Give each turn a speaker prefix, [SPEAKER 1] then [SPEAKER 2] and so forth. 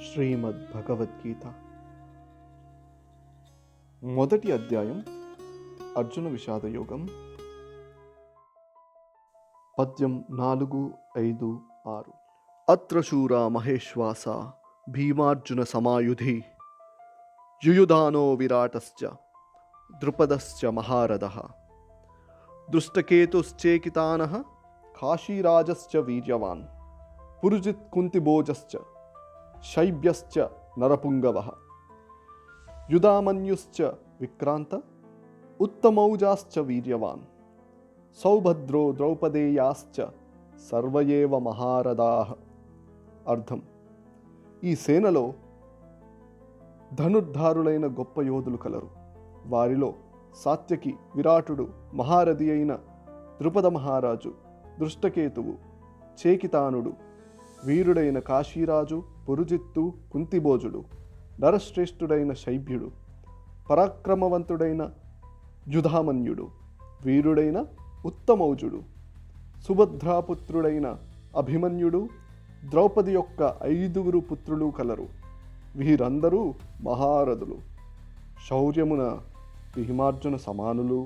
[SPEAKER 1] శ్రీమద్ భగవద్గీత మొదటి అధ్యాయం అర్జున విషాద యోగం. పద్యం 4, 5, 6. అత్ర శూరా మహేశ్వాస భీమార్జున సమాయుధి యుయుధానో విరాటశ్చ ద్రుపదశ్చ మహారథః దృష్టకేతుశ్చేకితానః కాశీరాజశ్చ వీర్యవాన్ పురుజిత్ కుంతిభోజశ్చ శైబ్యశ్చ నరపుంగవః యుధామన్యుశ్చ విక్రాంత ఉత్తమౌజాశ్చ వీర్యవాన్ సౌభద్రో ద్రౌపదేయాశ్చ సర్వయేవ మహారథాః. అర్థం: ఈ సేనలో ధనుర్ధారులైన గొప్ప యోధులు కలరు. వారిలో సాత్యకి, విరాటుడు, మహారథి అయిన ద్రుపద మహారాజు, దృష్టకేతువు, చేకితానుడు, వీరుడైన కాశీరాజు, పురుజిత్తు, కుంతిభోజుడు, నరశ్రేష్ఠుడైన శైబ్యుడు, పరాక్రమవంతుడైన యుధామన్యుడు, వీరుడైన ఉత్తమౌజుడు, సుభద్రాపుత్రుడైన అభిమన్యుడు, ద్రౌపది యొక్క 5 పుత్రులు కలరు. వీరందరూ మహారథులు. శౌర్యమున భీమార్జున సమానులు.